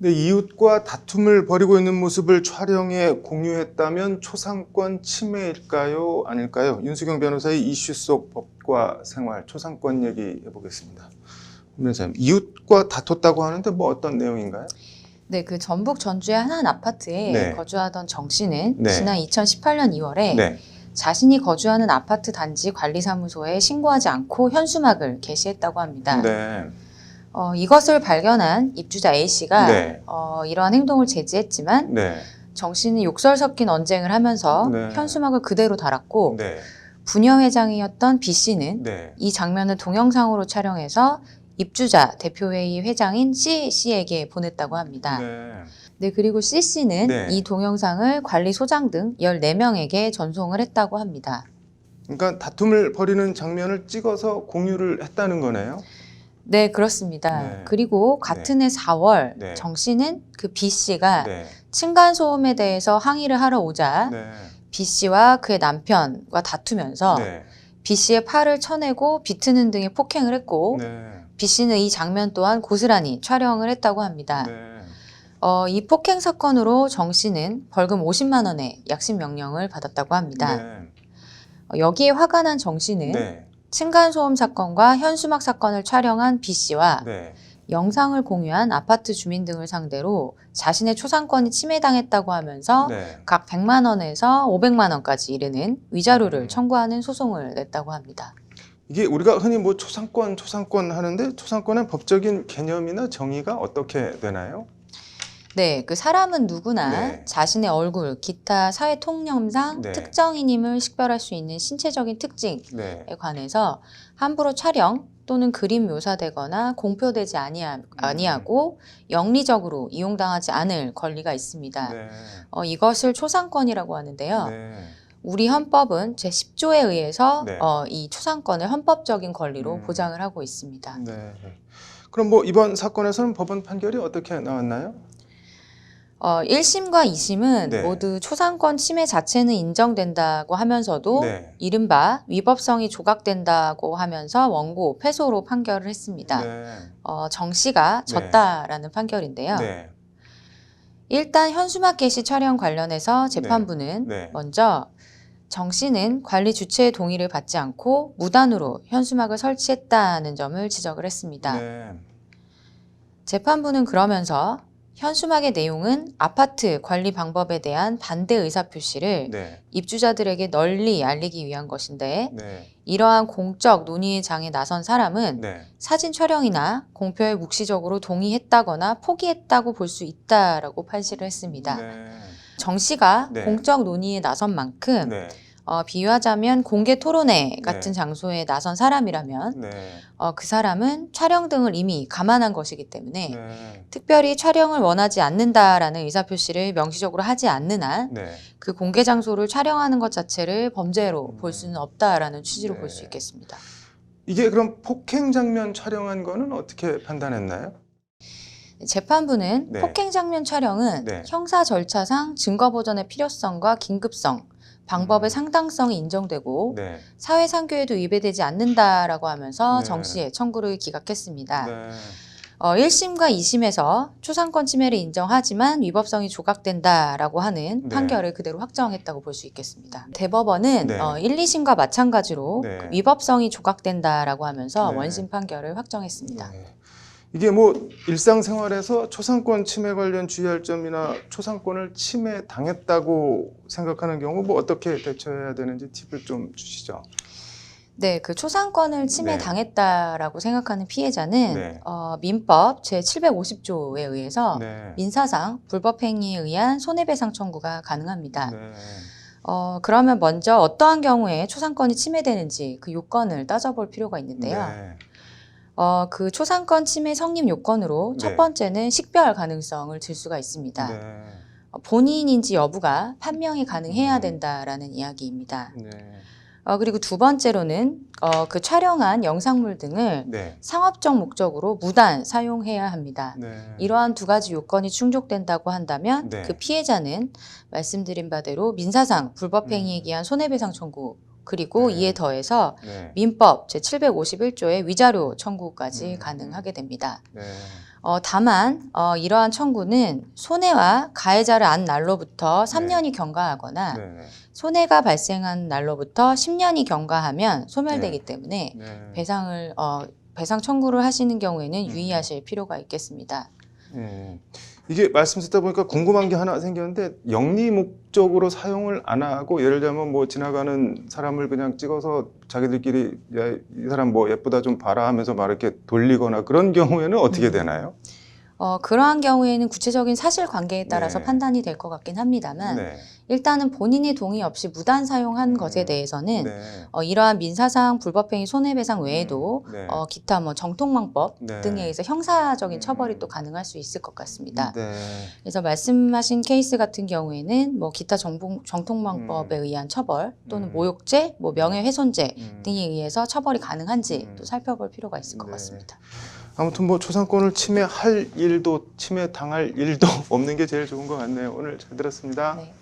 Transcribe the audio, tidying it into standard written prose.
근데 이웃과 다툼을 벌이고 있는 모습을 촬영해 공유했다면 초상권 침해일까요? 아닐까요? 윤수경 변호사의 이슈 속 법과 생활, 초상권 얘기 해보겠습니다. 변호사님, 이웃과 다퉜다고 하는데 뭐 어떤 내용인가요? 네, 그 전북 전주의 한 아파트에 네. 거주하던 정 씨는 네. 지난 2018년 2월에 네. 자신이 거주하는 아파트 단지 관리사무소에 신고하지 않고 현수막을 게시했다고 합니다. 네. 이것을 발견한 입주자 A 씨가 네. 이러한 행동을 제지했지만 네. 정 씨는 욕설 섞인 언쟁을 하면서 네. 현수막을 그대로 달았고 네. 부녀회장이었던 B 씨는 네. 이 장면을 동영상으로 촬영해서 입주자 대표회의 회장인 C 씨에게 보냈다고 합니다. 네, 그리고 C 씨는 네. 이 동영상을 관리소장 등 14명에게 전송을 했다고 합니다. 그러니까 다툼을 벌이는 장면을 찍어서 공유를 했다는 거네요. 네, 그렇습니다. 네. 그리고 같은 해 4월 네. 정 씨는 그 B 씨가 네. 층간소음에 대해서 항의를 하러 오자 네. B 씨와 그의 남편과 다투면서 네. B 씨의 팔을 쳐내고 비트는 등의 폭행을 했고 네. B 씨는 이 장면 또한 고스란히 촬영을 했다고 합니다. 네. 이 폭행 사건으로 정 씨는 벌금 50만 원의 약식 명령을 받았다고 합니다. 네. 여기에 화가 난 정 씨는 네. 층간소음 사건과 현수막 사건을 촬영한 B 씨와 네. 영상을 공유한 아파트 주민 등을 상대로 자신의 초상권이 침해당했다고 하면서 네. 각 100만 원에서 500만 원까지 이르는 위자료를 청구하는 소송을 냈다고 합니다. 이게 우리가 흔히 뭐 초상권 하는데 초상권의 법적인 개념이나 정의가 어떻게 되나요? 네, 그 사람은 누구나 네. 자신의 얼굴, 기타 사회 통념상 네. 특정인임을 식별할 수 있는 신체적인 특징에 네. 관해서 함부로 촬영 또는 그림 묘사되거나 공표되지 아니하고 영리적으로 이용당하지 않을 권리가 있습니다. 네. 이것을 초상권이라고 하는데요. 네. 우리 헌법은 제10조에 의해서 네. 이 초상권을 헌법적인 권리로 보장을 하고 있습니다. 네. 그럼 뭐 이번 사건에서는 법원 판결이 어떻게 나왔나요? 1심과 2심은 네. 모두 초상권 침해 자체는 인정된다고 하면서도 네. 이른바 위법성이 조각된다고 하면서 원고 패소로 판결을 했습니다. 네. 정 씨가 졌다라는 판결인데요. 네. 일단 현수막 게시 촬영 관련해서 재판부는 네. 먼저 정 씨는 관리 주체의 동의를 받지 않고 무단으로 현수막을 설치했다는 점을 지적을 했습니다. 네. 재판부는 그러면서 현수막의 내용은 아파트 관리 방법에 대한 반대 의사표시를 네. 입주자들에게 널리 알리기 위한 것인데 네. 이러한 공적 논의의 장에 나선 사람은 네. 사진 촬영이나 공표에 묵시적으로 동의했다거나 포기했다고 볼 수 있다라고 판시를 했습니다. 네. 정 씨가 네. 공적 논의에 나선 만큼 네. 비유하자면 공개 토론회 같은 네. 장소에 나선 사람이라면 네. 그 사람은 촬영 등을 이미 감안한 것이기 때문에 네. 특별히 촬영을 원하지 않는다라는 의사표시를 명시적으로 하지 않는 한 네. 그 공개 장소를 촬영하는 것 자체를 범죄로 볼 수는 없다라는 취지로 네. 볼 수 있겠습니다. 이게 그럼 폭행 장면 촬영한 거는 어떻게 판단했나요? 재판부는 네. 폭행 장면 촬영은 네. 형사 절차상 증거 보전의 필요성과 긴급성, 방법의 상당성이 인정되고 네. 사회상규에도 위배되지 않는다라고 하면서 네. 정 씨의 청구를 기각했습니다. 네. 1심과 2심에서 초상권 침해를 인정하지만 위법성이 조각된다라고 하는 네. 판결을 그대로 확정했다고 볼 수 있겠습니다. 대법원은 네. 1, 2심과 마찬가지로 네. 그 위법성이 조각된다라고 하면서 네. 원심 판결을 확정했습니다. 네. 이게 뭐 일상생활에서 초상권 침해 관련 주의할 점이나 초상권을 침해 당했다고 생각하는 경우 뭐 어떻게 대처해야 되는지 팁을 좀 주시죠. 네, 그 초상권을 침해 네. 당했다라고 생각하는 피해자는 네. 민법 제750조에 의해서 네. 민사상 불법 행위에 의한 손해배상 청구가 가능합니다. 네. 그러면 먼저 어떠한 경우에 초상권이 침해되는지 그 요건을 따져볼 필요가 있는데요. 네. 그 초상권 침해 성립 요건으로 네. 첫 번째는 식별 가능성을 들 수가 있습니다. 네. 본인인지 여부가 판명이 가능해야 된다라는 이야기입니다. 네. 그리고 두 번째로는 그 촬영한 영상물 등을 네. 상업적 목적으로 무단 사용해야 합니다. 네. 이러한 두 가지 요건이 충족된다고 한다면 네. 그 피해자는 말씀드린 바대로 민사상 불법 행위에 기한 손해배상 청구 그리고 네. 이에 더해서 네. 민법 제751조의 위자료 청구까지 가능하게 됩니다. 네. 다만 이러한 청구는 손해와 가해자를 안 날로부터 3년이 경과하거나 네. 손해가 발생한 날로부터 10년이 경과하면 소멸되기 때문에 네. 배상 청구를 하시는 경우에는 유의하실 필요가 있겠습니다. 네. 이게 말씀 듣다 보니까 궁금한 게 하나 생겼는데 영리 목적으로 사용을 안 하고 예를 들면 뭐 지나가는 사람을 그냥 찍어서 자기들끼리 야, 이 사람 뭐 예쁘다 좀 봐라 하면서 막 이렇게 돌리거나 그런 경우에는 어떻게 되나요? 그러한 경우에는 구체적인 사실관계에 따라서 네. 판단이 될 것 같긴 합니다만 네. 일단은 본인의 동의 없이 무단 사용한 것에 대해서는 네. 이러한 민사상 불법행위 손해배상 외에도 네. 기타 뭐 정통망법 네. 등에 의해서 형사적인 처벌이 또 가능할 수 있을 것 같습니다. 네. 그래서 말씀하신 케이스 같은 경우에는 뭐 기타 정통망법에 의한 처벌 또는 모욕죄, 뭐 명예훼손죄 등에 의해서 처벌이 가능한지 또 살펴볼 필요가 있을 것 네. 같습니다. 아무튼 뭐 초상권을 침해할 일도 침해 당할 일도 없는 게 제일 좋은 것 같네요. 오늘 잘 들었습니다. 네.